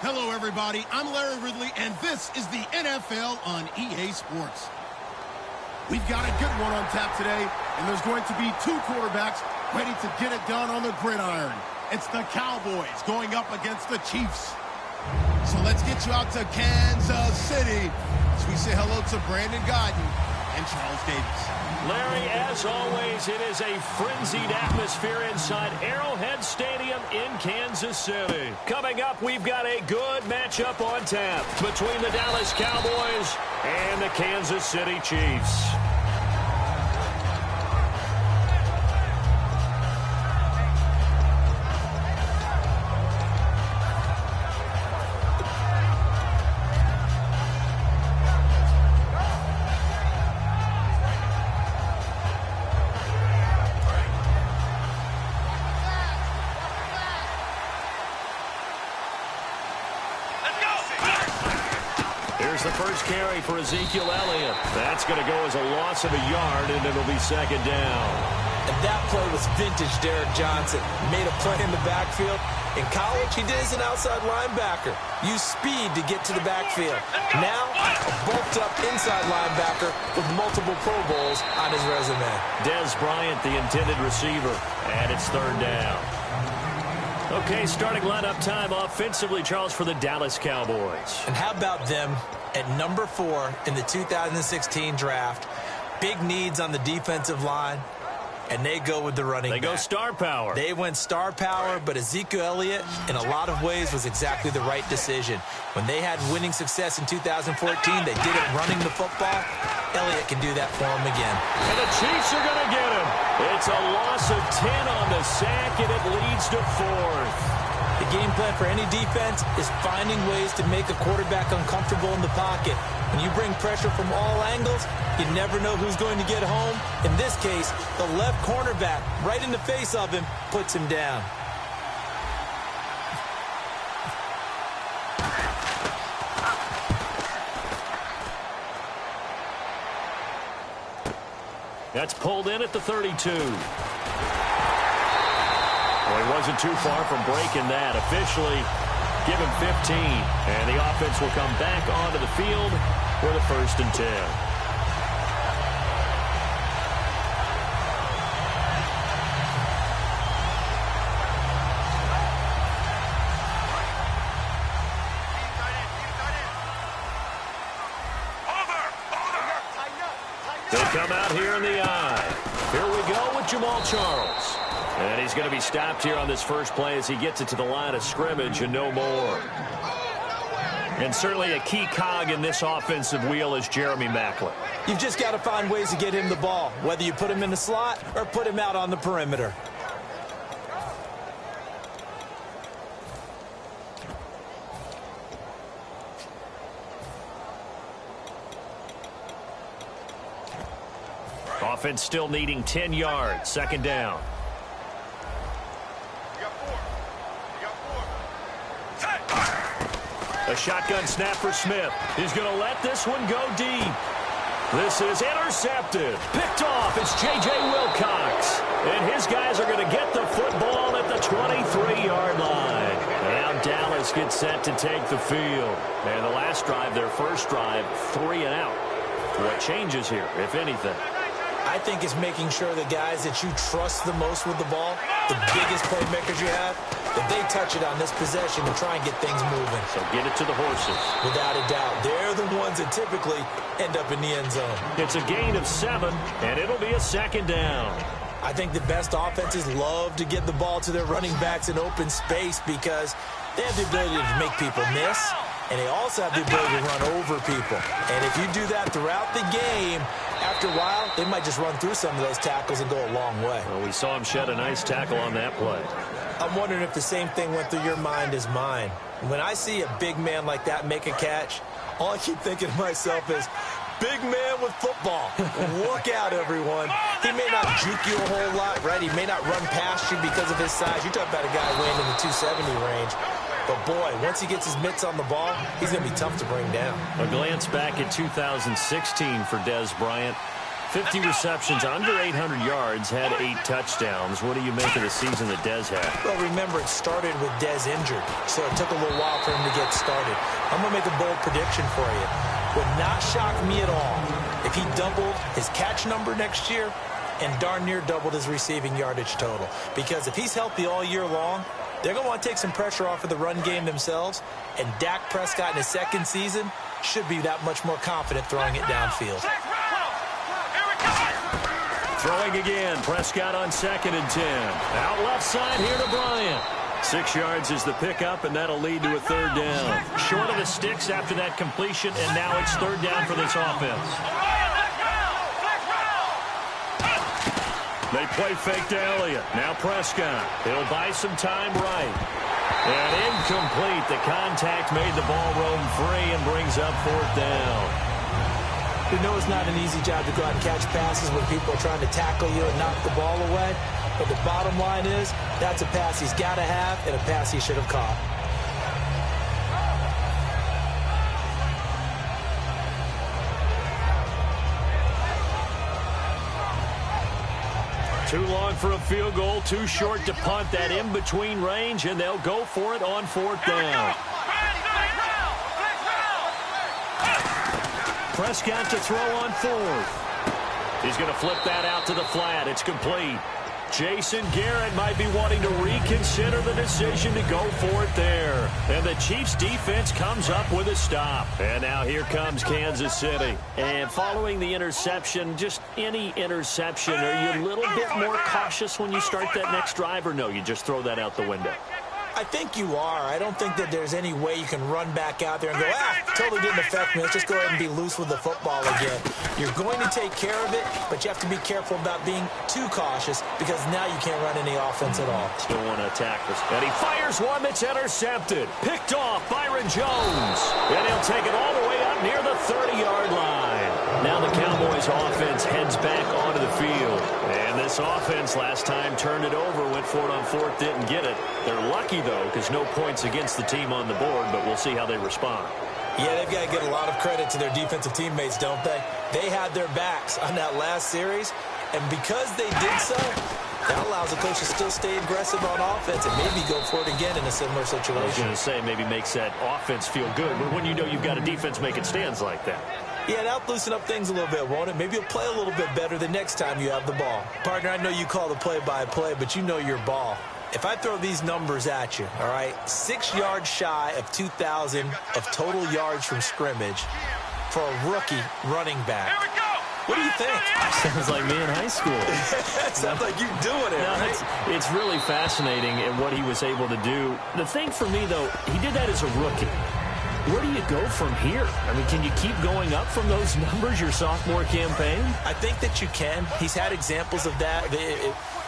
Hello, everybody. I'm Larry Ridley, and this is the NFL on EA Sports. We've got a good one on tap today, and there's going to be two quarterbacks ready to get it done on the gridiron. It's the Cowboys going up against the Chiefs. So let's get you out to Kansas City as we say hello to Brandon Guyton and Charles Davis. Larry, as always, it is a frenzied atmosphere inside Arrowhead Stadium in Kansas City. Coming up, we've got a good matchup on tap between the Dallas Cowboys and the Kansas City Chiefs. Here's the first carry for Ezekiel Elliott. That's going to go as a loss of a yard, and it'll be second down. And that play was vintage Derek Johnson. Made a play in the backfield. In college, he did as an outside linebacker. Used speed to get to the backfield. Now, a bulked-up inside linebacker with multiple Pro Bowls on his resume. Dez Bryant, the intended receiver, and it's third down. Okay, starting lineup time offensively, Charles, for the Dallas Cowboys. And how about them at number 4 in the 2016 draft? Big needs on the defensive line, and they go with the running back. They go star power. They went star power, but Ezekiel Elliott, in a lot of ways, was exactly the right decision. When they had winning success in 2014, they did it running the football. Elliott can do that for them again. And the Chiefs are going to get him. It's a loss of 10 on the sack, and it leads to 4th. The game plan for any defense is finding ways to make a quarterback uncomfortable in the pocket. When you bring pressure from all angles, you never know who's going to get home. In this case, the left cornerback, right in the face of him, puts him down. That's pulled in at the 32. Well, he wasn't too far from breaking that. Officially, give him 15. And the offense will come back onto the field for the 1st and 10. They come out here in the eye. Here we go with Jamal Charles. And he's going to be stopped here on this first play as he gets it to the line of scrimmage and no more. And certainly a key cog in this offensive wheel is Jeremy Maclin. You've just got to find ways to get him the ball, whether you put him in the slot or put him out on the perimeter. Offense still needing 10 yards. Second down. A shotgun snap for Smith. He's going to let this one go deep. This is intercepted. Picked off. It's J.J. Wilcox. And his guys are going to get the football at the 23-yard line. Now Dallas gets set to take the field. And the last drive, their first drive, 3 and out. What changes here, if anything? I think it's making sure the guys that you trust the most with the ball, the biggest playmakers you have, that they touch it on this possession and try and get things moving. So get it to the horses. Without a doubt. They're the ones that typically end up in the end zone. It's a gain of 7, and it'll be a second down. I think the best offenses love to get the ball to their running backs in open space because they have the ability to make people miss, and they also have the ability to run over people. And if you do that throughout the game, after a while, they might just run through some of those tackles and go a long way. Well, we saw him shed a nice tackle on that play. I'm wondering if the same thing went through your mind as mine. When I see a big man like that make a catch, all I keep thinking to myself is, big man with football. Look out, everyone. He may not juke you a whole lot, right? He may not run past you because of his size. You're talking about a guy weighing in the 270 range. But, boy, once he gets his mitts on the ball, he's going to be tough to bring down. A glance back at 2016 for Dez Bryant. 50 receptions, under 800 yards, had 8 touchdowns. What do you make of the season that Dez had? Well, remember, it started with Dez injured, so it took a little while for him to get started. I'm going to make a bold prediction for you. Would not shock me at all if he doubled his catch number next year and darn near doubled his receiving yardage total. Because if he's healthy all year long, they're going to want to take some pressure off of the run game themselves, and Dak Prescott in his second season should be that much more confident throwing it downfield. Throwing again. Prescott on 2nd and 10. Out left side here to Bryant. 6 yards is the pickup, and that'll lead to a 3rd down. Short of the sticks after that completion, and now it's 3rd down for this offense. They play fake to Elliott. Now Prescott. He'll buy some time right. And incomplete. The contact made the ball roam free and brings up 4th down. You know it's not an easy job to go out and catch passes when people are trying to tackle you and knock the ball away. But the bottom line is, that's a pass he's got to have and a pass he should have caught. Too long for a field goal, too short to punt. That in-between range, and they'll go for it on 4th down. Prescott to throw on 4th. He's going to flip that out to the flat. It's complete. Jason Garrett might be wanting to reconsider the decision to go for it there. And the Chiefs defense comes up with a stop. And now here comes Kansas City. And following the interception, just any interception, are you a little bit more cautious when you start that next drive, or no, you just throw that out the window? I think you are. I don't think that there's any way you can run back out there and go, totally didn't affect me. Let's just go ahead and be loose with the football again. You're going to take care of it, but you have to be careful about being too cautious because now you can't run any offense at all. Still want to attack this. And he fires one that's intercepted. Picked off Byron Jones. And he'll take it all the way up near the 30-yard line. Now the Cowboys offense heads back onto the field. And this offense last time turned it over, went for it on 4th, didn't get it. They're lucky, though, because no points against the team on the board, but we'll see how they respond. Yeah, they've got to get a lot of credit to their defensive teammates, don't they? They had their backs on that last series, and because they did so, that allows the coach to still stay aggressive on offense and maybe go for it again in a similar situation. I was going to say, maybe makes that offense feel good, but when you know you've got a defense making stands like that. Yeah, that'll loosen up things a little bit, won't it? Maybe you'll play a little bit better the next time you have the ball. Partner, I know you call the play-by-play, but you know your ball. If I throw these numbers at you, all right, 6 yards shy of 2,000 of total yards from scrimmage for a rookie running back. What do you think? Sounds like me in high school. Sounds like you doing it, right? It's really fascinating in what he was able to do. The thing for me, though, he did that as a rookie. Where do you go from here? I mean, can you keep going up from those numbers your sophomore campaign? I think that you can. He's had examples of that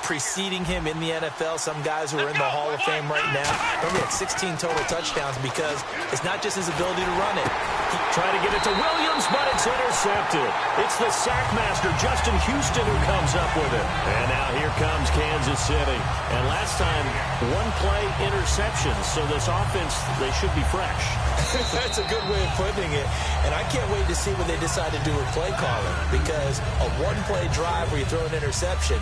preceding him in the NFL. Some guys who are in the Hall of Fame right now. Remember, he had 16 total touchdowns because it's not just his ability to run it. He tried to get it to Williams, but it's intercepted. It's the sack master, Justin Houston, who comes up with it. And now here comes Kansas City. And last time, one play interceptions. So this offense, they should be fresh. That's a good way of putting it. And I can't wait to see what they decide to do with play calling, because a one-play drive where you throw an interception,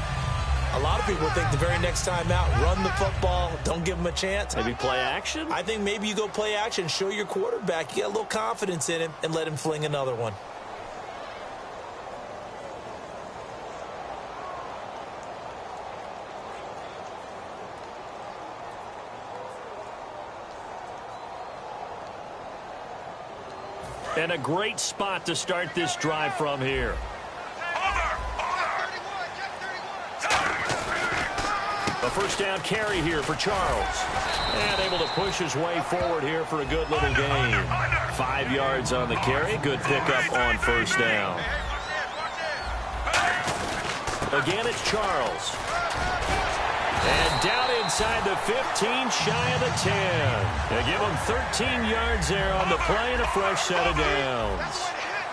a lot of people think the very next time out, run the football, don't give them a chance. Maybe play action? I think maybe you go play action, show your quarterback you got a little confidence in him, and let him fling another one. And a great spot to start this drive from here. A first down carry here for Charles. And able to push his way forward here for a good little gain. 5 yards on the carry. Good pickup on first down. Again, it's Charles. And down inside the 15, shy of the 10. They give him 13 yards there on the play and a fresh set of downs.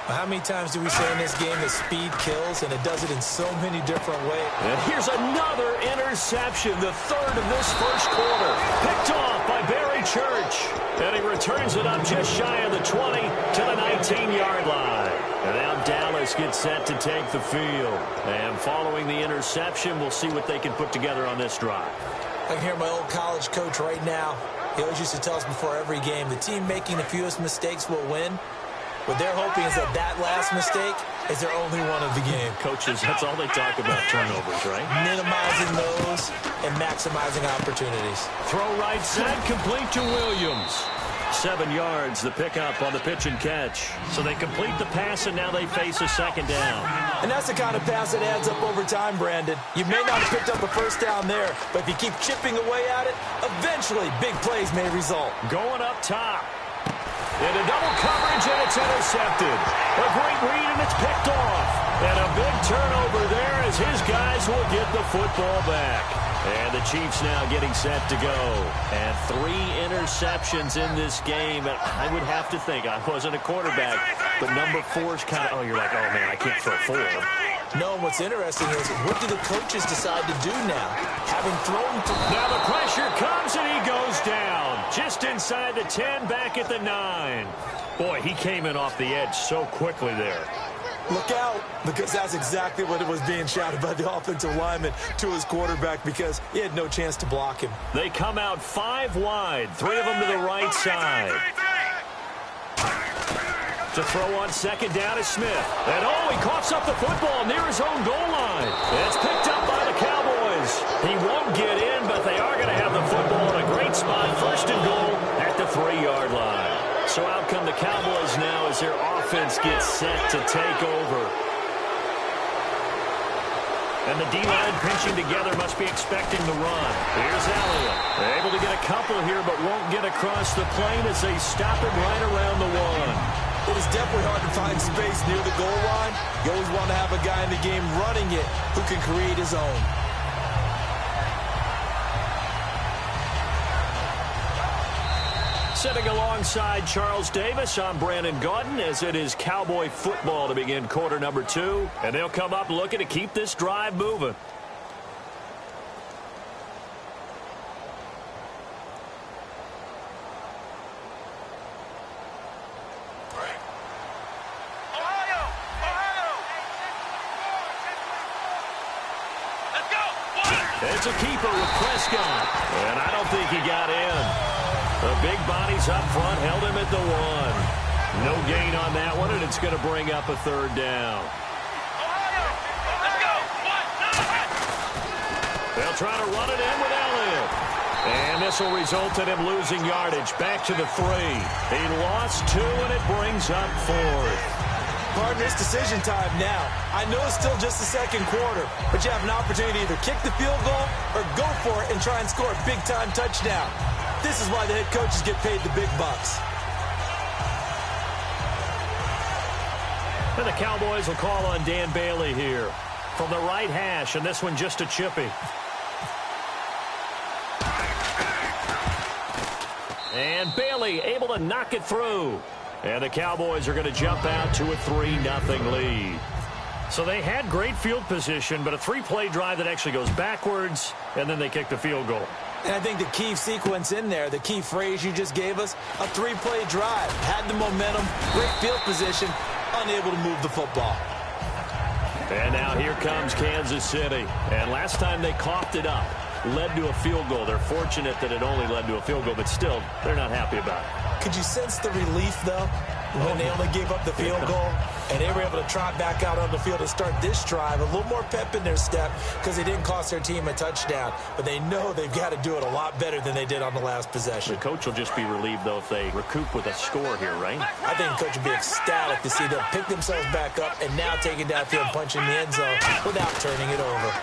How many times do we say in this game that speed kills, and it does it in so many different ways? And here's another interception, the third of this first quarter. Picked off by Barry Church. And he returns it up just shy of the 20 to the 19-yard line. And now Dallas gets set to take the field. And following the interception, we'll see what they can put together on this drive. I can hear my old college coach right now. He always used to tell us before every game, the team making the fewest mistakes will win. What they're hoping is that last mistake is their only one of the game. Coaches, that's all they talk about, turnovers, right? Minimizing those and maximizing opportunities. Throw right side, complete to Williams. 7 yards, the pickup on the pitch and catch. So they complete the pass, and now they face a second down. And that's the kind of pass that adds up over time, Brandon. You may not have picked up a first down there, but if you keep chipping away at it, eventually big plays may result. Going up top. Into double coverage, and it's intercepted. A great read, and it's picked off. And a big turnover there as his guys will get the football back. And the Chiefs now getting set to go. And 3 interceptions in this game. And I would have to think, I wasn't a quarterback, but number 4's kind of, you're like, oh, man, I can't throw 4. No, what's interesting is, what do the coaches decide to do now? Having thrown to... Now the pressure comes, and he goes down. Just inside the 10, back at the 9. Boy, he came in off the edge so quickly there. Look out, because that's exactly what it was being shouted by the offensive lineman to his quarterback, because he had no chance to block him. They come out 5 wide, 3 of them to the right side. To throw on second down is Smith. And he coughs up the football near his own goal line. It's picked up by the Cowboys. He won't get in, but they are going to have the football in a great spot. First and goal at the 3-yard line. So out come the Cowboys now as their offense gets set to take over. And the D-line pinching together must be expecting the run. Here's Elliott. They're able to get a couple here, but won't get across the plane as they stop him right around the 1. It is definitely hard to find space near the goal line. You always want to have a guy in the game running it who can create his own. Sitting alongside Charles Davis, I'm Brandon Gaudin, as it is Cowboy football to begin quarter number 2. And they'll come up looking to keep this drive moving. It's a keeper with Prescott, and I don't think he got in. The big bodies up front held him at the 1. No gain on that one, and it's going to bring up a 3rd down. They'll try to run it in with Elliott. And this will result in him losing yardage. Back to the 3. He lost 2, and it brings up 4th. Pardon, it's decision time now. I know it's still just the second quarter, but you have an opportunity to either kick the field goal or go for it and try and score a big-time touchdown. This is why the head coaches get paid the big bucks. And the Cowboys will call on Dan Bailey here from the right hash, and this one just a chippy. And Bailey able to knock it through. And the Cowboys are going to jump out to a 3-0 lead. So they had great field position, but a 3-play drive that actually goes backwards, and then they kick the field goal. And I think the key sequence in there, the key phrase you just gave us, a 3-play drive. Had the momentum, great field position, unable to move the football. And now here comes Kansas City. And last time they coughed it up, led to a field goal. They're fortunate that it only led to a field goal, but still, they're not happy about it. Could you sense the relief, though, when they only gave up the field goal and they were able to trot back out on the field and start this drive? A little more pep in their step because they didn't cost their team a touchdown, but they know they've got to do it a lot better than they did on the last possession. The coach will just be relieved, though, if they recoup with a score here, right? I think the coach will be ecstatic to see them pick themselves back up and now take it downfield and punch in the end zone without turning it over.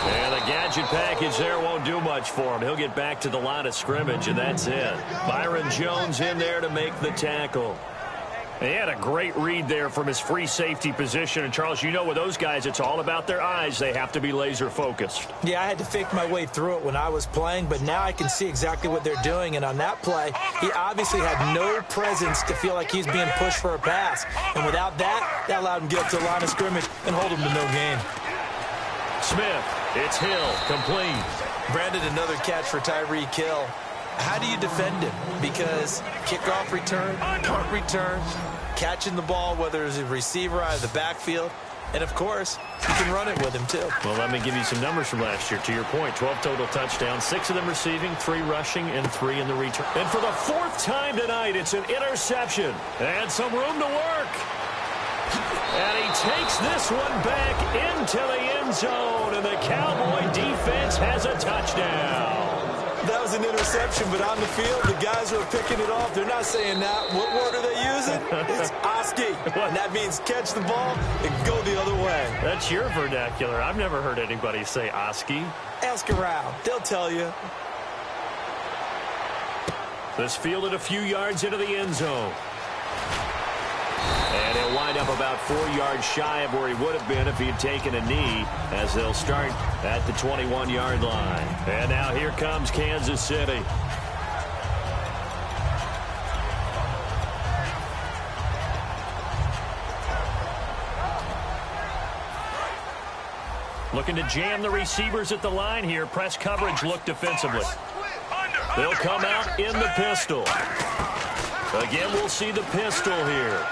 And the gadget package there won't do much for him. He'll get back to the line of scrimmage, and that's it. Byron Jones in there to make the tackle. He had a great read there from his free safety position. And, Charles, you know with those guys, it's all about their eyes. They have to be laser-focused. Yeah, I had to fake my way through it when I was playing, but now I can see exactly what they're doing. And on that play, he obviously had no presence to feel like he's being pushed for a pass. And without that, that allowed him to get up to the line of scrimmage and hold him to no gain. Smith, it's Hill, complete. Brandon, another catch for Tyreek Hill. How do you defend him? Because kickoff return, punt return, catching the ball, whether it's a receiver out of the backfield, and, of course, you can run it with him, too. Well, let me give you some numbers from last year. To your point, 12 total touchdowns, 6 of them receiving, 3 rushing, and 3 in the return. And for the 4th time tonight, it's an interception. And some room to work. And he takes this one back into the end zone, and the Cowboy defense has a touchdown. That was an interception, but on the field, the guys who are picking it off, they're not saying that. What word are they using? It's Oski. And that means catch the ball and go the other way. That's your vernacular. I've never heard anybody say Oski. Ask around. They'll tell you. This fielded a few yards into the end zone. And he'll wind up about 4 yards shy of where he would have been if he had taken a knee, as they'll start at the 21-yard line. And now here comes Kansas City. Looking to jam the receivers at the line here. Press coverage look defensively. They'll come out in the pistol. Again, we'll see the pistol here.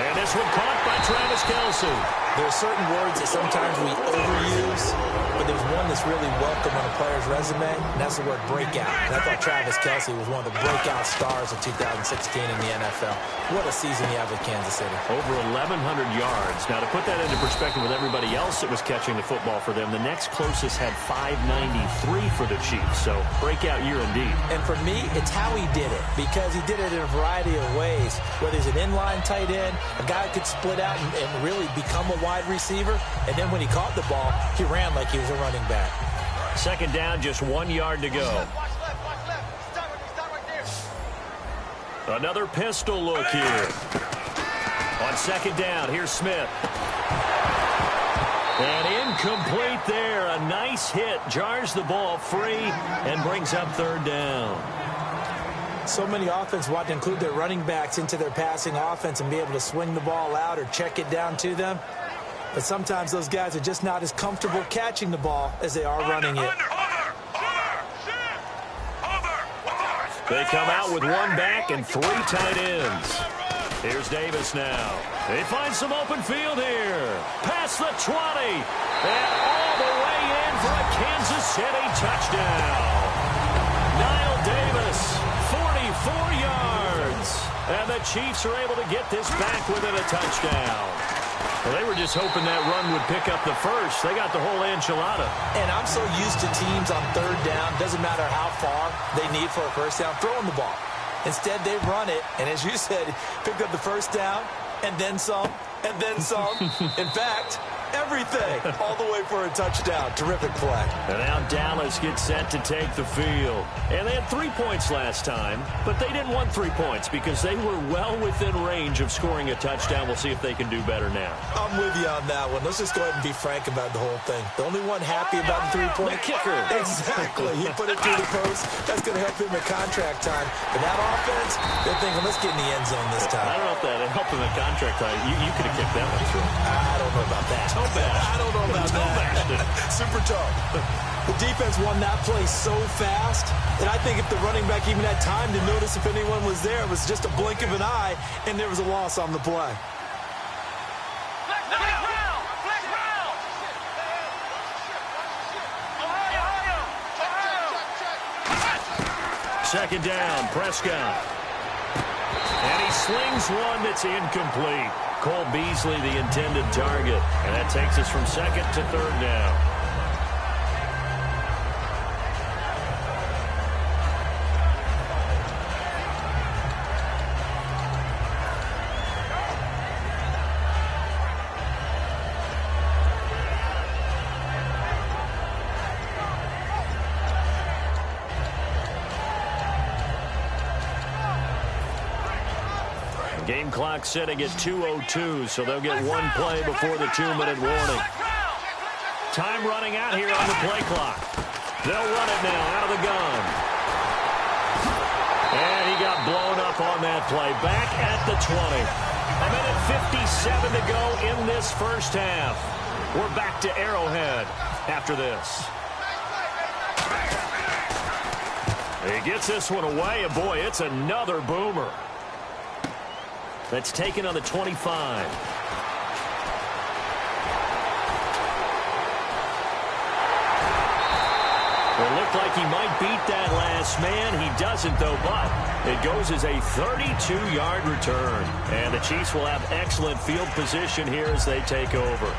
And this one caught by Travis Kelce. There are certain words that sometimes we overuse, but there's one that's really welcome on a player's resume, and that's the word breakout. And I thought Travis Kelce was one of the breakout stars of 2016 in the NFL. What a season he had with Kansas City. Over 1,100 yards. Now, to put that into perspective with everybody else that was catching the football for them, the next closest had 593 for the Chiefs. So, breakout year indeed. And for me, it's how he did it, because he did it in a variety of ways. Whether he's an inline tight end, a guy who could split out and really become a wide receiver, and then when he caught the ball, he ran like he was a running back. Second down, just 1 yard to go. Another pistol look here. On second down, here's Smith. And incomplete there. A nice hit. Jars the ball free and brings up third down. So many offenses want to include their running backs into their passing offense and be able to swing the ball out or check it down to them. But sometimes those guys are just not as comfortable catching the ball as they are running it. They come out with 1 back and 3 tight ends. Here's Davis now. They find some open field here. Past the 20. And all the way in for a Kansas City touchdown. Niall Davis, 44 yards. And the Chiefs are able to get this back within a touchdown. Well, they were just hoping that run would pick up the first. They got the whole enchilada. And I'm so used to teams on third down, doesn't matter how far they need for a first down, throwing the ball. Instead, they run it, and as you said, picked up the first down, and then some, and then some. In fact, everything, all the way for a touchdown. Terrific play. And now Dallas gets set to take the field. And they had 3 points last time, but they didn't want 3 points because they were well within range of scoring a touchdown. We'll see if they can do better now. I'm with you on that one. Let's just go ahead and be frank about the whole thing. The only one happy about the 3-point. The kicker. Exactly. He put it through the post. That's going to help him at contract time. But that offense, they're thinking, let's get in the end zone this time. I don't know if that helped him at contract time. You could have kicked that one through. I don't know about that. I don't know about that. Super tough. The defense won that play so fast that I think if the running back even had time to notice if anyone was there, it was just a blink of an eye, and there was a loss on the play. Second down, Prescott. And he slings one that's incomplete. Cole Beasley, the intended target. And that takes us from second to third down. Game clock setting at 2:02, so they'll get 1 play before the 2-minute warning. Time running out here on the play clock. They'll run it now out of the gun. And he got blown up on that play. Back at the 20. 1:57 to go in this first half. We're back to Arrowhead after this. He gets this one away, and boy, it's another boomer. That's taken on the 25. It looked like he might beat that last man. He doesn't, though, but it goes as a 32-yard return. And the Chiefs will have excellent field position here as they take over.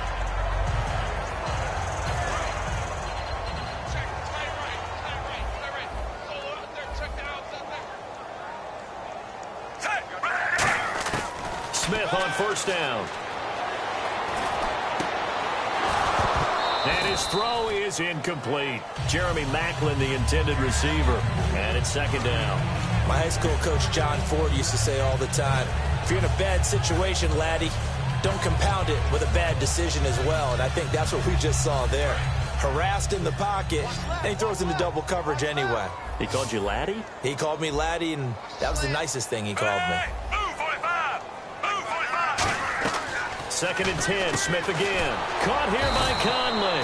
Smith on first down. And his throw is incomplete. Jeremy Maclin, the intended receiver. And it's second down. My high school coach, John Ford, used to say all the time, if you're in a bad situation, laddie, don't compound it with a bad decision as well. And I think that's what we just saw there. Harassed in the pocket, and he throws into double coverage anyway. He called you laddie? He called me laddie, and that was the nicest thing he called me. Second and 10, Smith again. Caught here by Conley.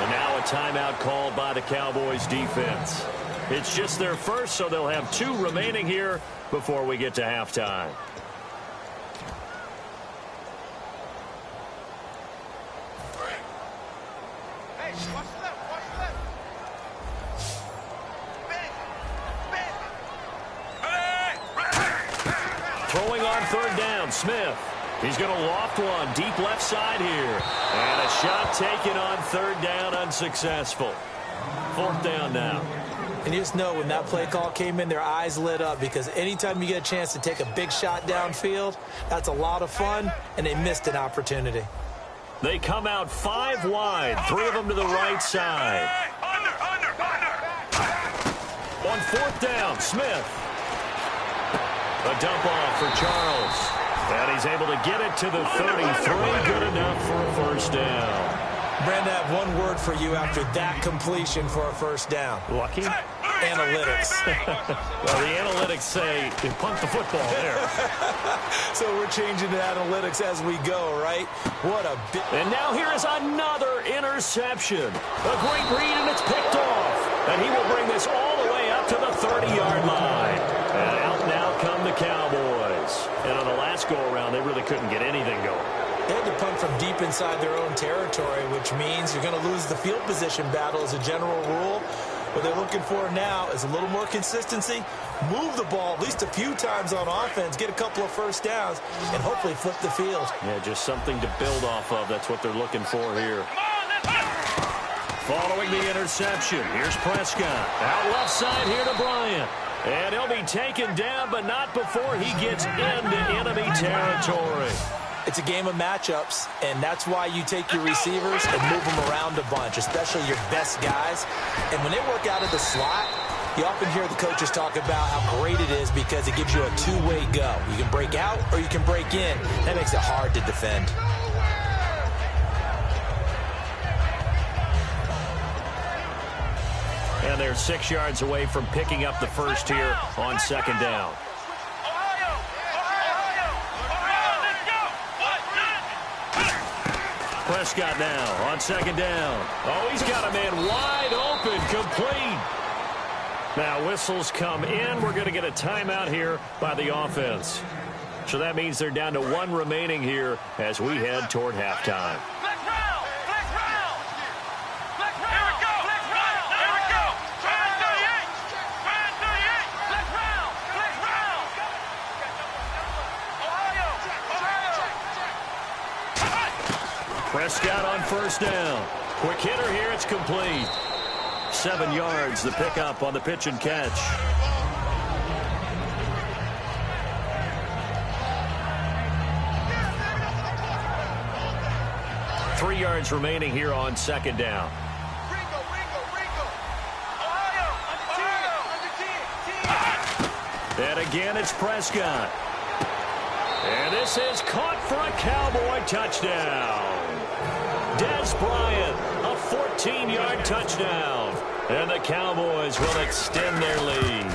And now a timeout called by the Cowboys defense. It's just their first, so they'll have 2 remaining here before we get to halftime. Hey, watch the left, watch the left. Throwing on third down, Smith. He's going to loft one deep left side here. And a shot taken on third down, unsuccessful. Fourth down now. And you just know when that play call came in, their eyes lit up, because anytime you get a chance to take a big shot downfield, that's a lot of fun, and they missed an opportunity. They come out 5 wide, 3 of them to the right side. On fourth down, Smith. A dump off for Charles. And he's able to get it to the 33. Good enough for a first down. Brandon, I have one word for you after that completion for a first down. Lucky? Analytics. Well, the analytics say you punt the football there. So we're changing to analytics as we go, right? What a bit. And now here is another interception. A great read, and it's picked off. And he will bring this all the way up to the 30-yard line. And out now come the Cowboys. And on the last go-around, they really couldn't get anything going. They had to punt from deep inside their own territory, which means you're going to lose the field position battle as a general rule. What they're looking for now is a little more consistency, move the ball at least a few times on offense, get a couple of first downs, and hopefully flip the field. Yeah, just something to build off of. That's what they're looking for here. Following the interception, here's Prescott. Out left side here to Bryant. And he'll be taken down, but not before he gets into enemy territory. It's a game of matchups, and that's why you take your receivers and move them around a bunch, especially your best guys. And when they work out of the slot, you often hear the coaches talk about how great it is because it gives you a two-way go. You can break out or you can break in. That makes it hard to defend. And they're 6 yards away from picking up the first here on second down. Prescott now on second down. Oh, he's got a man wide open, complete. Now whistles come in. We're going to get a timeout here by the offense. So that means they're down to 1 remaining here as we head toward halftime. Prescott on first down. Quick hitter here. It's complete. 7 yards, the pickup on the pitch and catch. Three yards remaining here on second down. And again, it's Prescott. And this is caught for a Cowboy touchdown. Des Bryant, a 14-yard touchdown. And the Cowboys will extend their lead.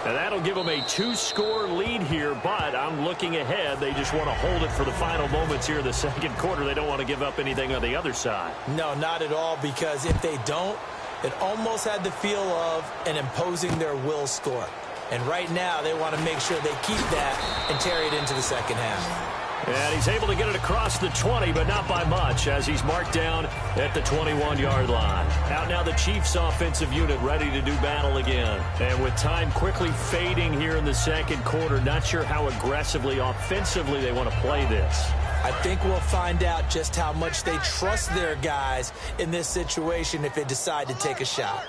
And that'll give them a 2-score lead here, but I'm looking ahead. They just want to hold it for the final moments here in the second quarter. They don't want to give up anything on the other side. No, not at all, because if they don't, It almost had the feel of an imposing their will score. And right now, they want to make sure they keep that and carry it into the second half. And he's able to get it across the 20, but not by much, as he's marked down at the 21-yard line. Out now the Chiefs offensive unit ready to do battle again. And with time quickly fading here in the second quarter, not sure how aggressively, offensively they want to play this. I think we'll find out just how much they trust their guys in this situation if they decide to take a shot.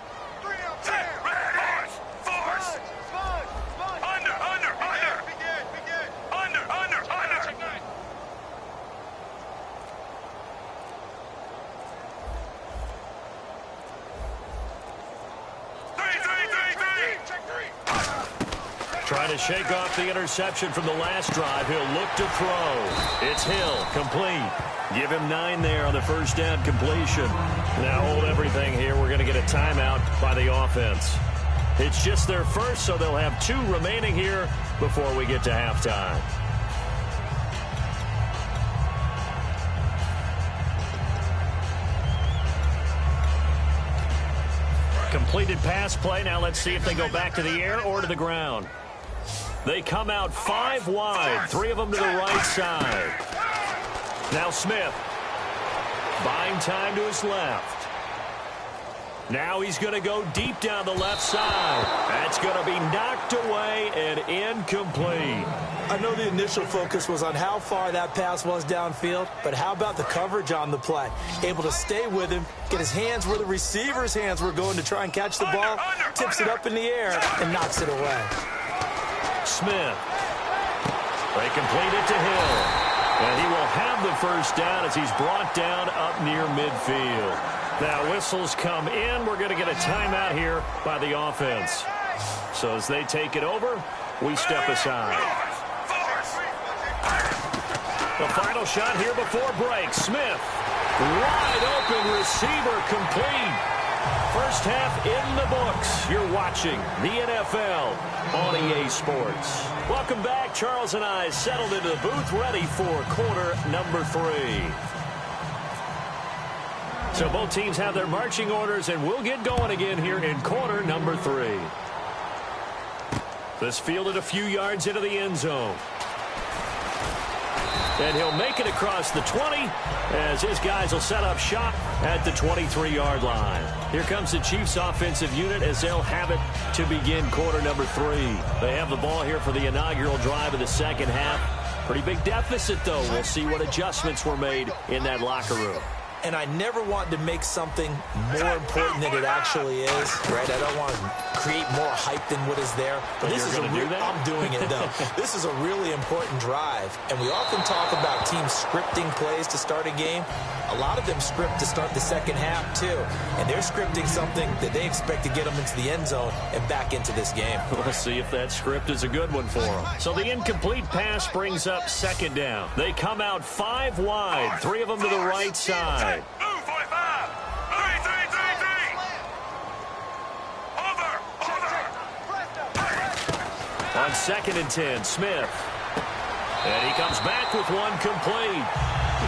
Trying to shake off the interception from the last drive. He'll look to throw. It's Hill, complete. Give him 9 there on the first down completion. Now hold everything here. We're going to get a timeout by the offense. It's just their first, so they'll have 2 remaining here before we get to halftime. Completed pass play. Now let's see if they go back to the air or to the ground. They come out 5 wide, 3 of them to the right side. Now Smith, buying time to his left. Now he's going to go deep down the left side. That's going to be knocked away and incomplete. I know the initial focus was on how far that pass was downfield, but how about the coverage on the play? Able to stay with him, get his hands where the receiver's hands were going to try and catch the ball, tips it up in the air, and knocks it away. Smith. They complete it to Hill. And he will have the first down as he's brought down up near midfield. Now whistles come in. We're going to get a timeout here by the offense. So as they take it over, we step aside. The final shot here before break. Smith, wide open receiver, complete. First half in the books. You're watching the NFL on EA Sports. Welcome back. Charles and I settled into the booth, ready for quarter number 3. So both teams have their marching orders, and we'll get going again here in quarter number 3. This fielded a few yards into the end zone. And he'll make it across the 20 as his guys will set up shop at the 23-yard line. Here comes the Chiefs offensive unit as they'll have it to begin quarter number 3. They have the ball here for the inaugural drive of the second half. Pretty big deficit, though. We'll see what adjustments were made in that locker room. And I never want to make something more important than it actually is, right? I don't want to create more hype than what is there. But this is I'm doing it, though. This is a really important drive. And we often talk about teams scripting plays to start a game. A lot of them script to start the second half, too. And they're scripting something that they expect to get them into the end zone and back into this game. We'll see if that script is a good one for them. So the incomplete pass brings up second down. They come out 5 wide, 3 of them to the right side. Move, 45. 3. Over. On 2nd and 10, Smith. And he comes back with one complete.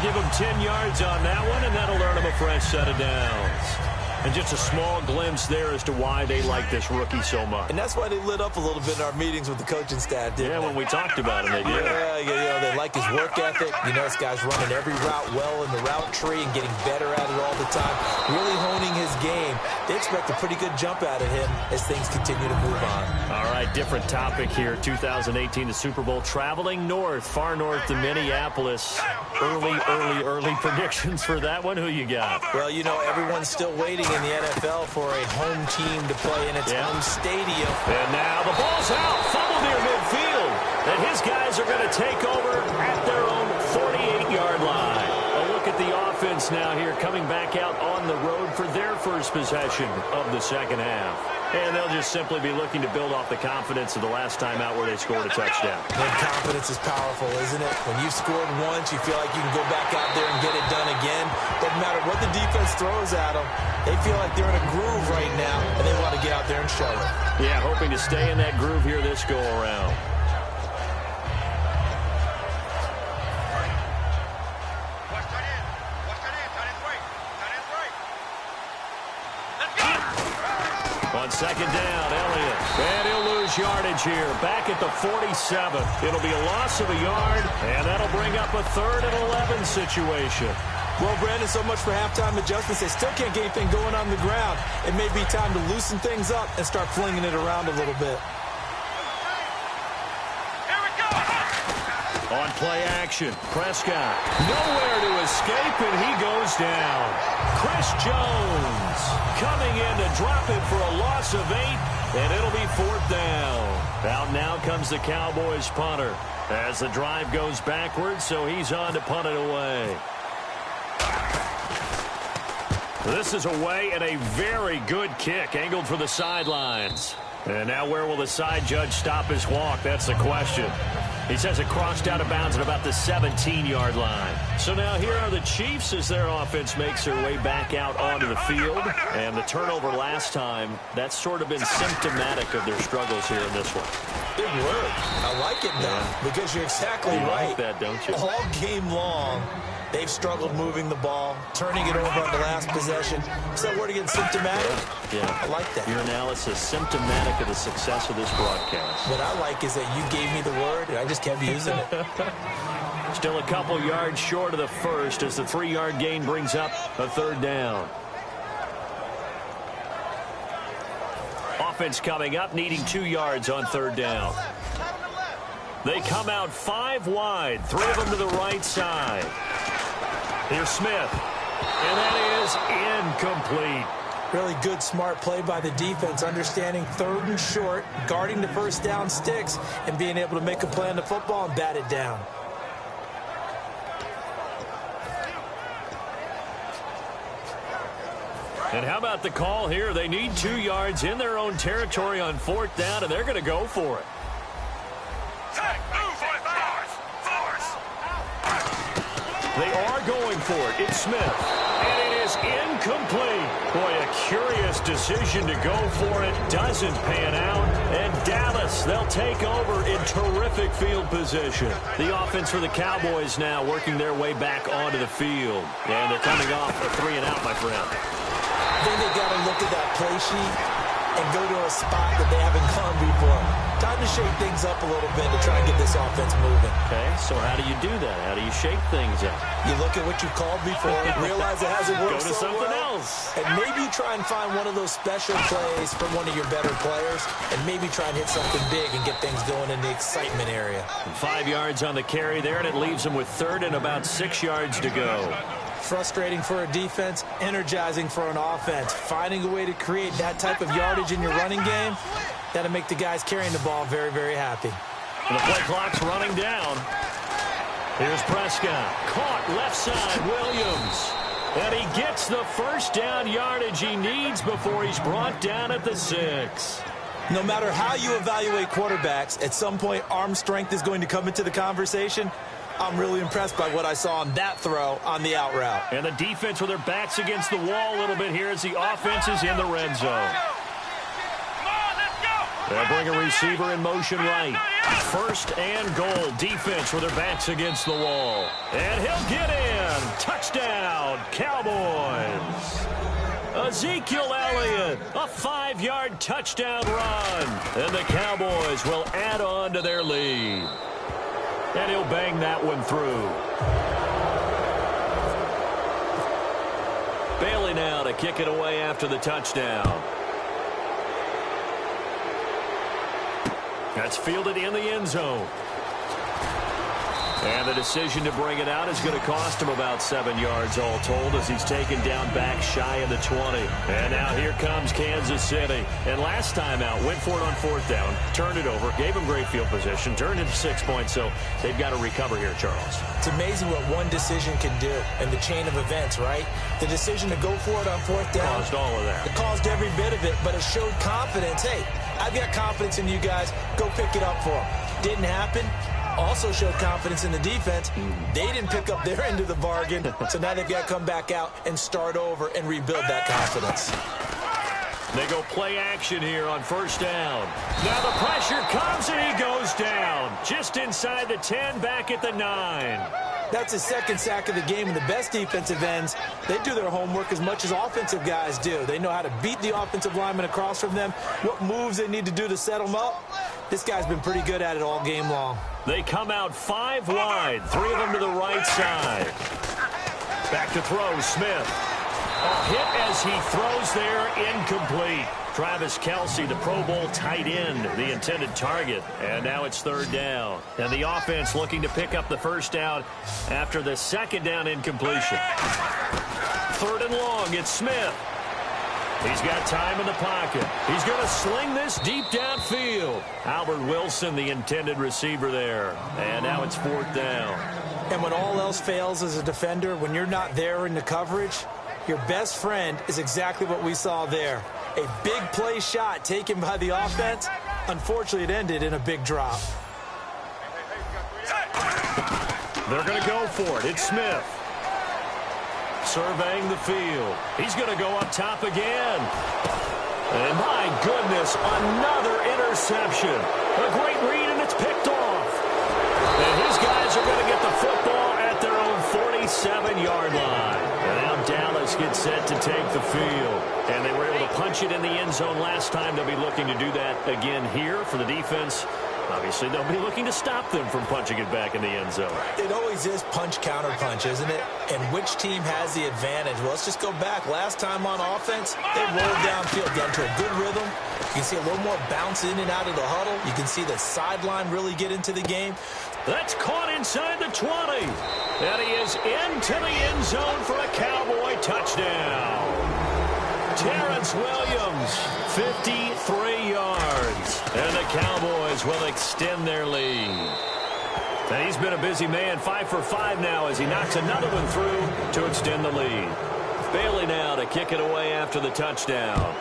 Give him 10 yards on that one, and that'll earn him a fresh set of downs. And just a small glimpse there as to why they like this rookie so much. And that's why they lit up a little bit in our meetings with the coaching staff, didn't they? When we talked about him, they did. Yeah, they like his work ethic. You know, this guy's running every route well in the route tree and getting better at it all the time. Really honing his game. They expect a pretty good jump out of him as things continue to move on. All right, different topic here. 2018, the Super Bowl, traveling north, far north to Minneapolis. Early predictions for that one. Who you got? Well, you know, everyone's still waiting in the NFL for a home team to play in its home stadium. And now the ball's out. Fumble near midfield. And his guys are going to take over at their own 48-yard line. A look at the offense now here coming back out on the road for their first possession of the second half. And they'll just simply be looking to build off the confidence of the last time out where they scored a touchdown. And confidence is powerful, isn't it? When you've scored once, you feel like you can go back out there and get it done again. Doesn't matter what the defense throws at them. They feel like they're in a groove right now, and they want to get out there and show it. Yeah, hoping to stay in that groove here this go-around. On second down, Elliott. And he'll lose yardage here. Back at the 47. It'll be a loss of a yard, and that'll bring up a 3rd and 11 situation. Well, Brandon, so much for halftime adjustments. They still can't get anything going on the ground. It may be time to loosen things up and start flinging it around a little bit. Here we go. On play action, Prescott. Nowhere to escape, and he goes down. Chris Jones coming in to drop it for a loss of 8, and it'll be 4th down. Out now comes the Cowboys punter as the drive goes backwards, so he's on to punt it away. This is away and a very good kick, angled for the sidelines. And now where will the side judge stop his walk? That's the question. He says it crossed out of bounds at about the 17-yard line. So now here are the Chiefs as their offense makes their way back out onto the field. And the turnover last time, that's sort of been symptomatic of their struggles here in this one. Big word. I like it now because you're exactly right. You like that, don't you? All game long, they've struggled moving the ball, turning it over on the last possession. Is that word again, symptomatic? Yeah. I like that. Your analysis, symptomatic of the success of this broadcast. What I like is that you gave me the word, and I just kept using it. Still a couple yards short of the first as the 3-yard gain brings up a 3rd down. Offense coming up, needing 2 yards on 3rd down. They come out 5 wide, 3 of them to the right side. Here's Smith, and that is incomplete. Really good, smart play by the defense, understanding 3rd and short, guarding the first down sticks, and being able to make a play on the football and bat it down. And how about the call here? They need 2 yards in their own territory on 4th down, and they're going to go for it. They are going for it. It's Smith. And it is incomplete. Boy, a curious decision to go for it. Doesn't pan out. And Dallas, they'll take over in terrific field position. The offense for the Cowboys now working their way back onto the field. And they're coming off a 3-and-out, my friend. Then they got to look at that play sheet and go to a spot that they haven't gone before. Time to shake things up a little bit to try and get this offense moving. Okay, so how do you do that? How do you shake things up? You look at what you called before, realize it hasn't worked Go to so something well, else. and maybe try and find one of those special plays from one of your better players, and maybe try and hit something big and get things going in the excitement area. 5 yards on the carry there, and it leaves them with 3rd and about 6 yards to go. Frustrating for a defense, energizing for an offense. Finding a way to create that type of yardage in your running game, that'll make the guys carrying the ball very, very happy. And the play clock's running down. Here's Prescott. Caught left side, Williams. And he gets the first down yardage he needs before he's brought down at the 6. No matter how you evaluate quarterbacks, at some point arm strength is going to come into the conversation. I'm really impressed by what I saw on that throw on the out route. And the defense with their backs against the wall a little bit here as the offense is in the red zone. They'll bring a receiver in motion right. 1st and goal. Defense with their backs against the wall. And he'll get in. Touchdown, Cowboys. Ezekiel Elliott, a 5-yard touchdown run. And the Cowboys will add on to their lead. And he'll bang that one through. Bailey now to kick it away after the touchdown. That's fielded in the end zone. And the decision to bring it out is going to cost him about 7 yards all told as he's taken down back shy of the 20. And now here comes Kansas City. And last time out, went for it on 4th down, turned it over, gave him great field position, turned into 6 points. So they've got to recover here, Charles. It's amazing what one decision can do in the chain of events, right? The decision to go for it on 4th down. Caused all of that. It caused every bit of it, but it showed confidence. Hey, I've got confidence in you guys. Go pick it up for them. Didn't happen. Also showed confidence in the defense. They didn't pick up their end of the bargain, so now they've got to come back out and start over and rebuild that confidence. They go play action here on 1st down. Now the pressure comes and he goes down. Just inside the 10, back at the 9. That's his second sack of the game, and the best defensive ends, they do their homework as much as offensive guys do. They know how to beat the offensive lineman across from them, what moves they need to do to set them up. This guy's been pretty good at it all game long. They come out 5 wide, 3 of them to the right side. Back to throw, Smith. A hit as he throws there, incomplete. Travis Kelce, the Pro Bowl tight end, the intended target. And now it's 3rd down. And the offense looking to pick up the first down after the 2nd down incompletion. 3rd and long, it's Smith. He's got time in the pocket. He's going to sling this deep downfield. Albert Wilson, the intended receiver there. And now it's 4th down. And when all else fails as a defender, when you're not there in the coverage, your best friend is exactly what we saw there. A big play shot taken by the offense. Unfortunately, it ended in a big drop. They're going to go for it. It's Smith. Surveying the field. He's going to go up top again. And my goodness, another interception. A great read, and it's picked off. And his guys are going to get the football at their own 47-yard line. And now Dallas gets set to take the field. And they were able to punch it in the end zone last time. They'll be looking to do that again here for the defense. Obviously, they'll be looking to stop them from punching it back in the end zone. It always is punch-counter-punch, isn't it? And which team has the advantage? Well, let's just go back. Last time on offense, they rolled downfield, got into a good rhythm. You can see a little more bounce in and out of the huddle. You can see the sideline really get into the game. That's caught inside the 20. And he is into the end zone for a Cowboy touchdown. Terrence Williams, 53 yards. And the Cowboys will extend their lead. And he's been a busy man, 5 for 5 now as he knocks another one through to extend the lead. Bailey now to kick it away after the touchdown.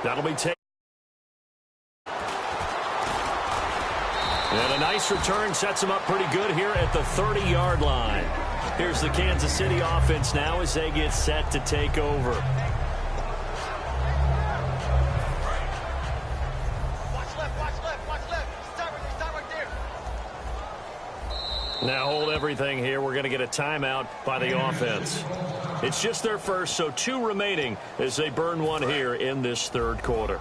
That'll be taken. And a nice return sets him up pretty good here at the 30-yard line. Here's the Kansas City offense now as they get set to take over. Now hold everything here. We're going to get a timeout by the offense. It's just their first, so 2 remaining as they burn one here in this 3rd quarter.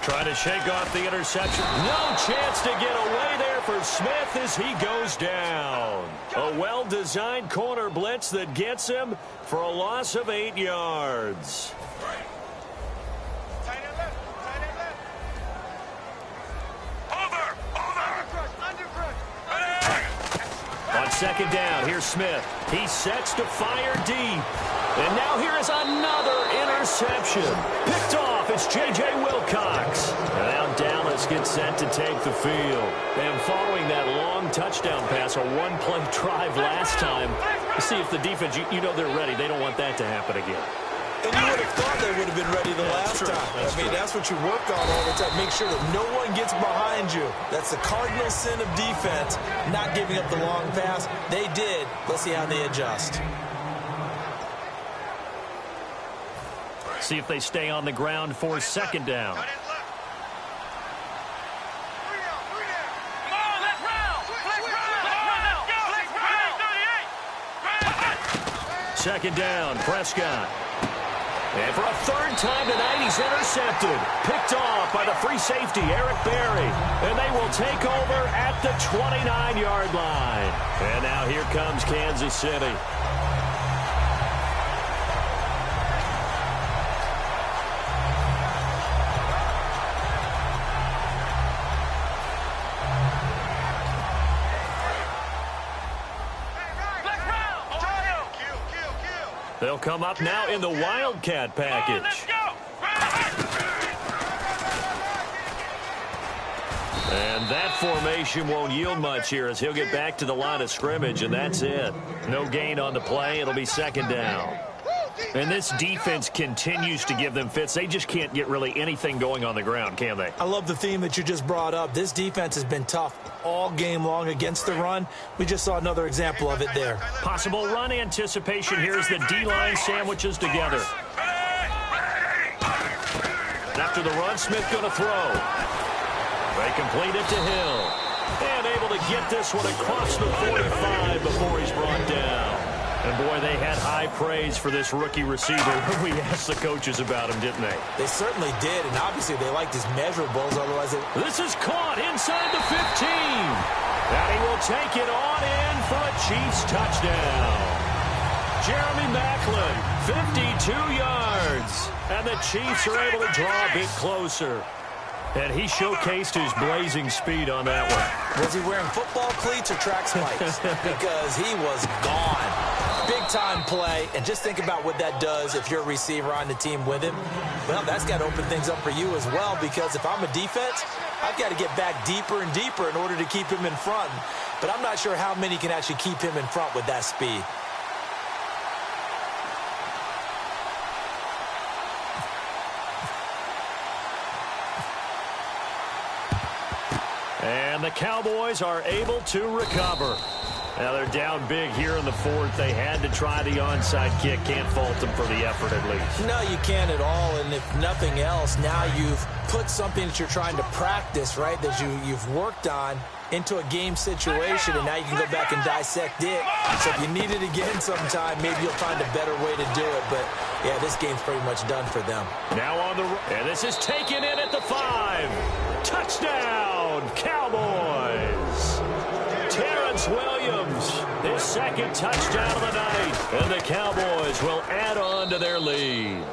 Trying to shake off the interception. No chance to get away there for Smith as he goes down. A well-designed corner blitz that gets him for a loss of 8 yards. On 2nd down, here's Smith. He sets to fire deep. And now here is another interception. Picked off, it's J.J. Wilcox. And now Dallas gets set to take the field. And following that long touchdown pass, a one-play drive last time, see if the defense, you know they're ready. They don't want that to happen again. And you would have thought they would have been ready the last time. That's what you work on all the time. Make sure that no one gets behind you. That's the cardinal sin of defense, not giving up the long pass. They did. Let's see how they adjust. See if they stay on the ground for 2nd down. Second down, Prescott. And for a 3rd time tonight, he's intercepted. Picked off by the free safety, Eric Berry. And they will take over at the 29-yard line. And now here comes Kansas City. They'll come up now in the Wildcat package. And that formation won't yield much here as he'll get back to the line of scrimmage, and that's it. No gain on the play. It'll be 2nd down. And this defense continues to give them fits. They just can't get really anything going on the ground, can they? I love the theme that you just brought up. This defense has been tough all game long against the run. We just saw another example of it there. Possible run anticipation here as the D-line sandwiches together. After the run, Smith going to throw. They complete it to Hill. And able to get this one across the 45 before he's brought down. And, boy, they had high praise for this rookie receiver. We asked the coaches about him, didn't they? They certainly did, and obviously they liked his measurables. Otherwise, This is caught inside the 15. And he will take it on in for a Chiefs touchdown. Jeremy Maclin, 52 yards. And the Chiefs are able to draw a bit closer. And he showcased his blazing speed on that one. was he wearing football cleats or track spikes? Because he was gone. Big-time play, and just think about what that does if you're a receiver on the team with him. Well, that's got to open things up for you as well, because if I'm a defense, I've got to get back deeper and deeper in order to keep him in front. But I'm not sure how many can actually keep him in front with that speed. And the Cowboys are able to recover. Now they're down big here in the fourth. They had to try the onside kick. Can't fault them for the effort at least. No, you can't at all. And if nothing else, now you've put something that you're trying to practice, right, that you've worked on into a game situation, and now you can go back and dissect it. So if you need it again sometime, maybe you'll find a better way to do it. But, yeah, this game's pretty much done for them. Now on the and this is taken in at the 5. Touchdown, Cowboys. Terrence Williams, his second touchdown of the night. And the Cowboys will add on to their lead.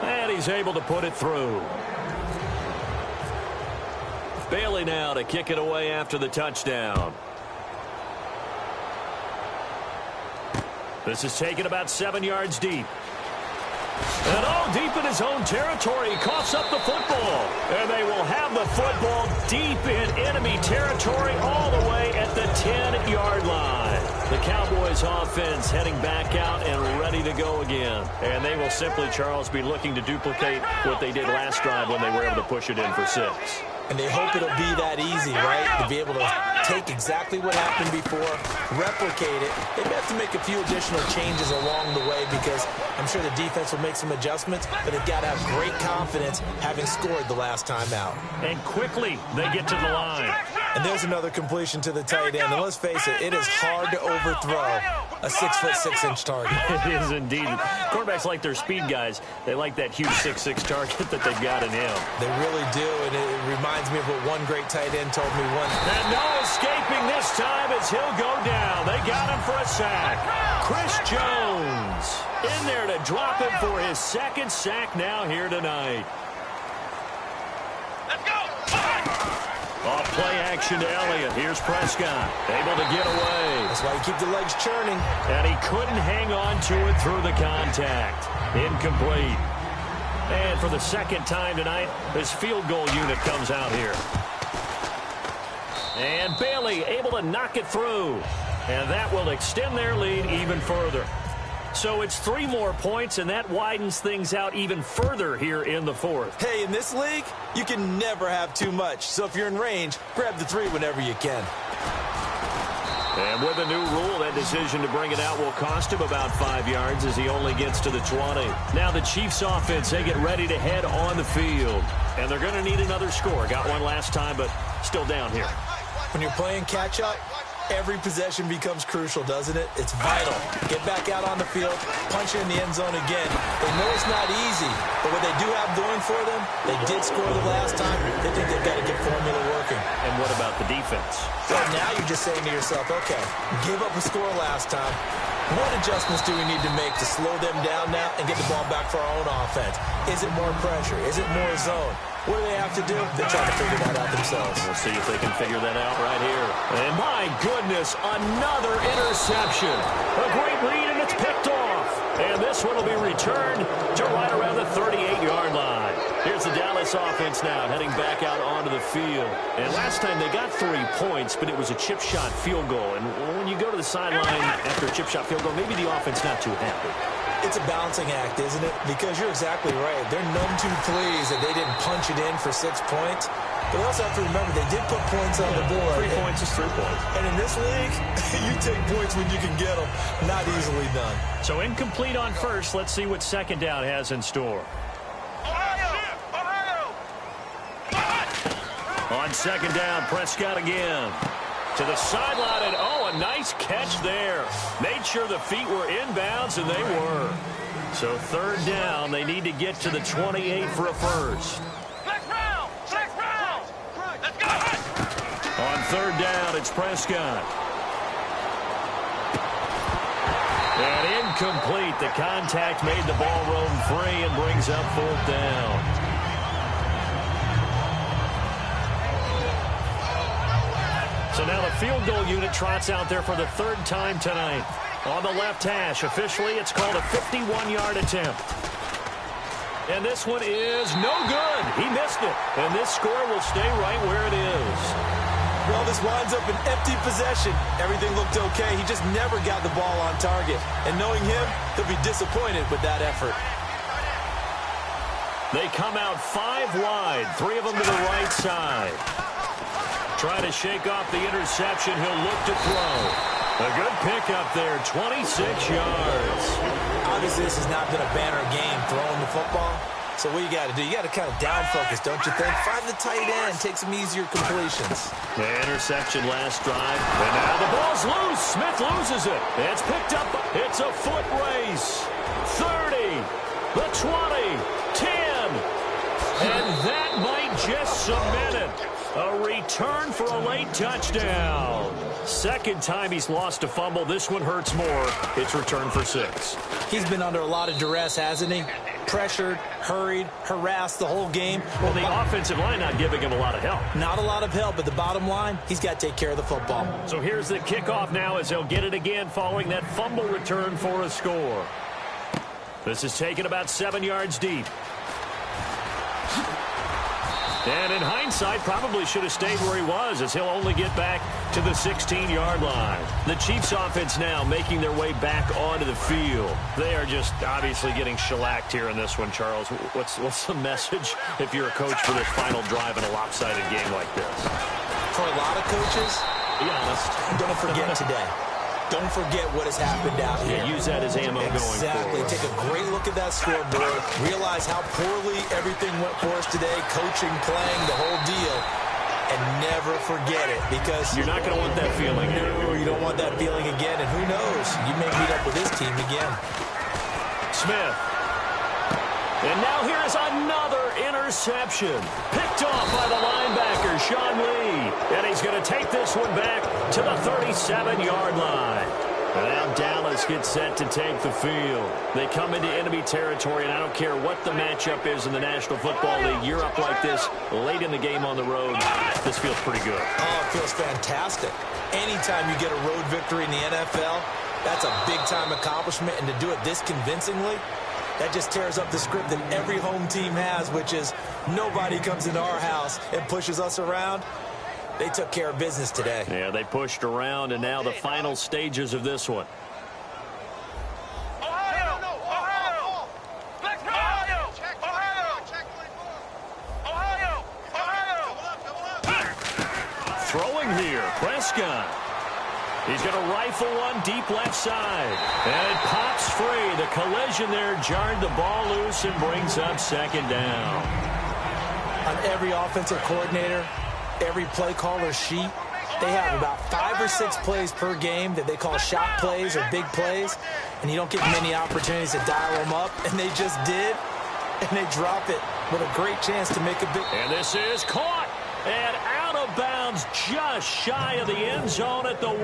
And he's able to put it through. Bailey now to kick it away after the touchdown. This is taken about 7 yards deep. And all deep in his own territory, he coughs up the football. And they will have the football deep in enemy territory all the way at the 10-yard line. The Cowboys offense heading back out and ready to go again. And they will simply, Charles, be looking to duplicate what they did last drive when they were able to push it in for 6. And they hope it'll be that easy, right? To be able to take exactly what happened before, replicate it. They may have to make a few additional changes along the way because I'm sure the defense will make some adjustments, but they've got to have great confidence having scored the last time out. And quickly they get to the line. And there's another completion to the tight end. And let's face it, it is hard to overthrow a 6'6" target. It is indeed. Quarterbacks like their speed guys. They like that huge 6'6" target that they've got in him. They really do, and it reminds me of what one great tight end told me once. And no escaping this time as he'll go down. They got him for a sack. Chris Jones in there to drop him for his second sack now here tonight. Let's go. Off play action to Elliott. Here's Prescott. Able to get away. That's why you keep the legs churning. And he couldn't hang on to it through the contact. Incomplete. And for the second time tonight, this field goal unit comes out here. And Bailey able to knock it through. And that will extend their lead even further. So it's 3 more points, and that widens things out even further here in the fourth. Hey, in this league, you can never have too much. So if you're in range, grab the 3 whenever you can. And with a new rule, that decision to bring it out will cost him about 5 yards as he only gets to the 20. Now the Chiefs offense, they get ready to head on the field. And they're going to need another score. Got one last time, but still down here. When you're playing catch-up, every possession becomes crucial, doesn't it? It's vital. Get back out on the field, punch it in the end zone again. They know it's not easy, but what they do have going for them, they did score the last time. They think they've got to get formula working. And what about the defense? Well, now you're just saying to yourself, okay, give up a score last time. What adjustments do we need to make to slow them down now and get the ball back for our own offense? Is it more pressure? Is it more zone? What do they have to do? They're trying to figure that out themselves. We'll see if they can figure that out right here. And my goodness, another interception. A great read, and it's picked off. And this one will be returned to right around the 38-yard line. Here's the Dallas offense now heading back out onto the field. And last time they got 3 points, but it was a chip shot field goal. And when you go to the sideline after a chip shot field goal, maybe the offense not too happy. It's a balancing act, isn't it? Because you're exactly right. They're none too pleased that they didn't punch it in for 6 points. But they also have to remember they did put points on the board. 3 points is 3 points. And in this league, you take points when you can get them. Not easily done. So incomplete on first. Let's see what second down has in store. On second down, Prescott again. To the sideline, and a nice catch there. Made sure the feet were inbounds, and they were. So third down, they need to get to the 28 for a first. Flex round! Let's go! On third down, it's Prescott. And incomplete. The contact made the ball roam free and brings up fourth down. So now the field goal unit trots out there for the third time tonight. On the left hash, officially it's called a 51-yard attempt. And this one is no good. He missed it. And this score will stay right where it is. Well, this winds up an empty possession. Everything looked okay. He just never got the ball on target. And knowing him, he'll be disappointed with that effort. They come out 5 wide, 3 of them to the right side. Trying to shake off the interception. He'll look to throw. A good pickup there, 26 yards. Obviously, this has not been a banner game throwing the football. So what you got to do, you got to kind of down focus, don't you think? Find the tight end, take some easier completions. The interception last drive. And now the ball's loose. Smith loses it. It's picked up. It's a foot race. 30, the 20, 10. And that might just cement it. A return for a late touchdown. Second time he's lost a fumble. This one hurts more. It's returned for 6. He's been under a lot of duress, hasn't he? Pressured, hurried, harassed the whole game. Well, the offensive line not giving him a lot of help. Not a lot of help, but the bottom line, he's got to take care of the football. So here's the kickoff now as they'll get it again following that fumble return for a score. This is taken about 7 yards deep. And in hindsight, probably should have stayed where he was, as he'll only get back to the 16-yard line. The Chiefs offense now making their way back onto the field. They are just obviously getting shellacked here in this one, Charles. What's the message if you're a coach for this final drive in a lopsided game like this? For a lot of coaches, be honest, don't forget today. Don't forget what has happened out here. Use that as ammo going forward. Exactly. Take a great look at that scoreboard. Realize how poorly everything went for us today. Coaching, playing, the whole deal. And never forget it, because you're not going to want that feeling. No, you don't want that feeling again. And who knows? You may meet up with this team again. Smith. And now here is another interception. Picked off by the linebacker, Sean Lee. And he's going to take this one back to the 37-yard line. And now Dallas gets set to take the field. They come into enemy territory, and I don't care what the matchup is in the National Football League. You're up like this late in the game on the road. This feels pretty good. Oh, it feels fantastic. Anytime you get a road victory in the NFL, that's a big-time accomplishment. And to do it this convincingly, that just tears up the script that every home team has, which is nobody comes into our house and pushes us around. They took care of business today. Yeah, they pushed around, and now the final stages of this one. Ohio! Let's go! Ohio! Throwing here, Prescott. He's going to rifle one deep left side. And it pops free. The collision there jarred the ball loose and brings up second down. On every offensive coordinator, every play caller sheet, they have about 5 or 6 plays per game that they call shot plays or big plays, and you don't get many opportunities to dial them up, and they just did, and they drop it with a great chance to make a big... And this is caught and out of bounds just shy of the end zone at the 1.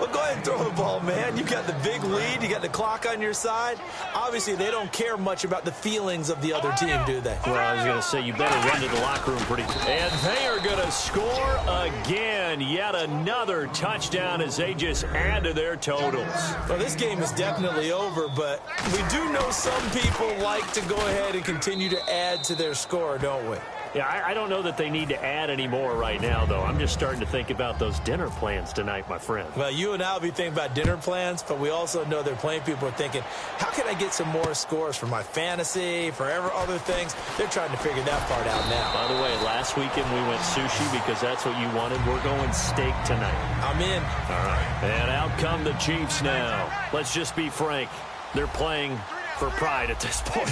Well, go ahead and throw the ball, man. You got the big lead. You got the clock on your side. Obviously, they don't care much about the feelings of the other team, do they? Well, I was going to say, you better run to the locker room pretty quick. And they are going to score again. Yet another touchdown as they just add to their totals. Well, this game is definitely over, but we do know some people like to go ahead and continue to add to their score, don't we? Yeah, I don't know that they need to add any more right now, though. I'm just starting to think about those dinner plans tonight, my friend. Well, you and I will be thinking about dinner plans, but we also know that plenty of people are thinking, how can I get some more scores for my fantasy, for other things? They're trying to figure that part out now. By the way, last weekend we went sushi because that's what you wanted. We're going steak tonight. I'm in. All right. And out come the Chiefs now. Let's just be frank. They're playing for pride at this point.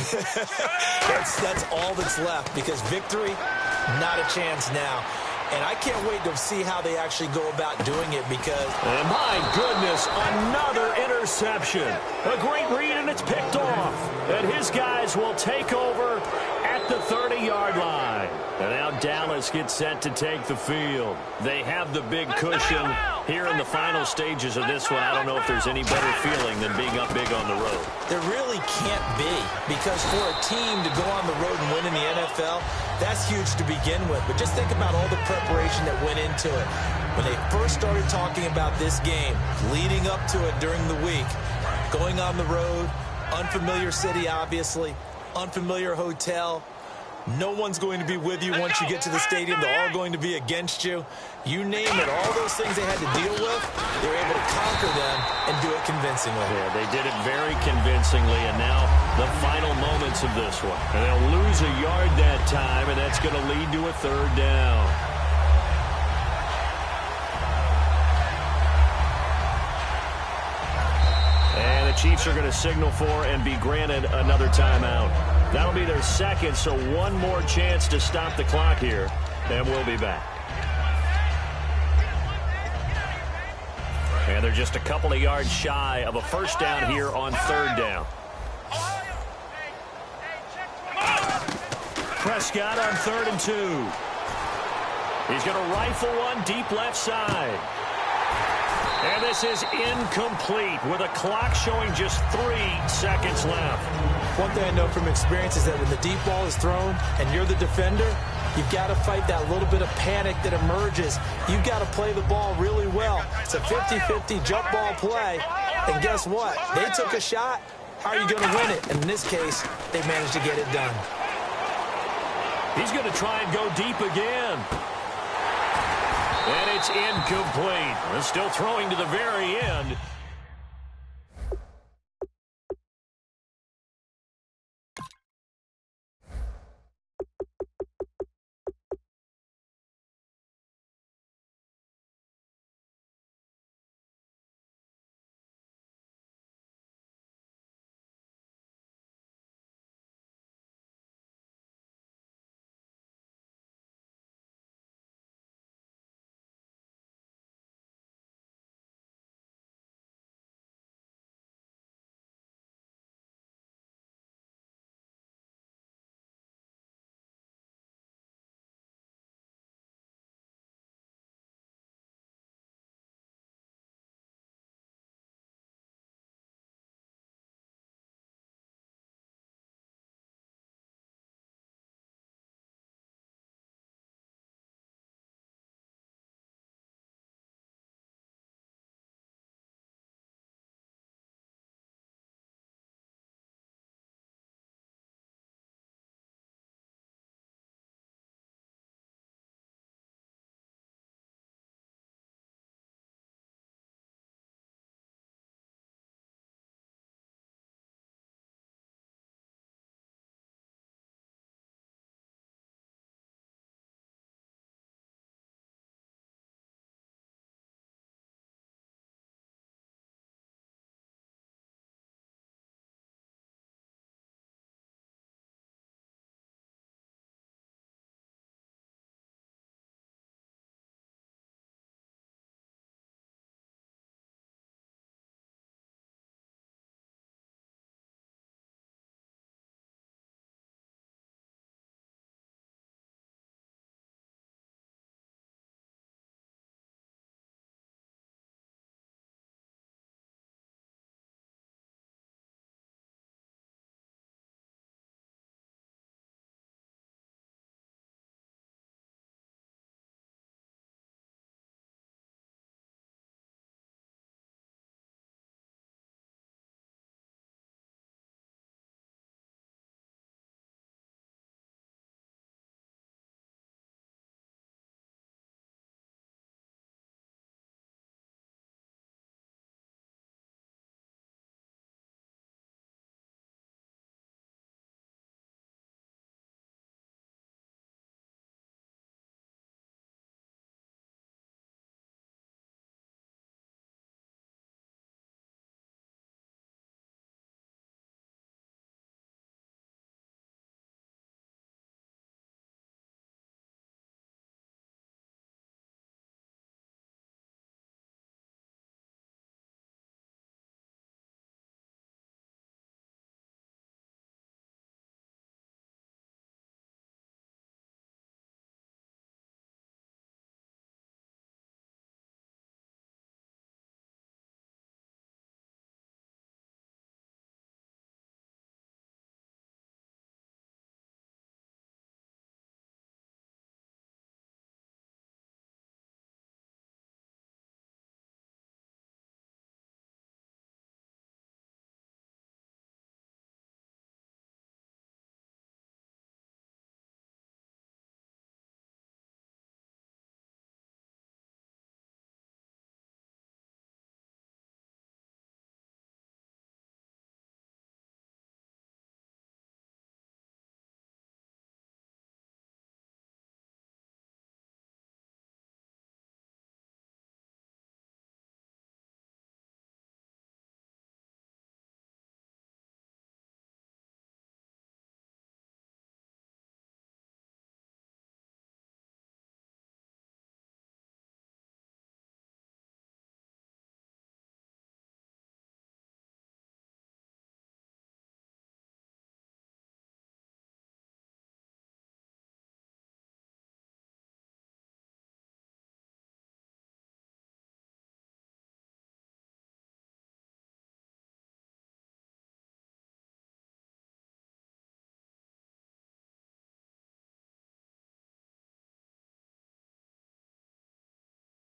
That's all that's left, because victory, not a chance now. And I can't wait to see how they actually go about doing it, because... And my goodness, another interception. A great read, and it's picked off. And his guys will take over at the 30-yard line. And now Dallas gets set to take the field. They have the big cushion here in the final stages of this one. I don't know if there's any better feeling than being up big on the road. There really can't be, because for a team to go on the road and win in the NFL, that's huge to begin with. But just think about all the preparation that went into it. When they first started talking about this game, leading up to it during the week, going on the road, unfamiliar city, obviously, unfamiliar hotel. No one's going to be with you once you get to the stadium. They're all going to be against you. You name it, all those things they had to deal with, they were able to conquer them and do it convincingly. Yeah, they did it very convincingly, and now the final moments of this one. And they'll lose a yard that time, and that's going to lead to a third down. And the Chiefs are going to signal for and be granted another timeout. That'll be their second, so one more chance to stop the clock here, and we'll be back. And they're just a couple of yards shy of a first down here on third down. Prescott on 3rd and 2. He's going to rifle one deep left side. And this is incomplete with a clock showing just 3 seconds left. One thing I know from experience is that when the deep ball is thrown and you're the defender, you've got to fight that little bit of panic that emerges. You've got to play the ball really well. It's a 50-50 jump ball play. And guess what? They took a shot. How are you going to win it? And in this case, they managed to get it done. He's going to try and go deep again. And it's incomplete. They're still throwing to the very end.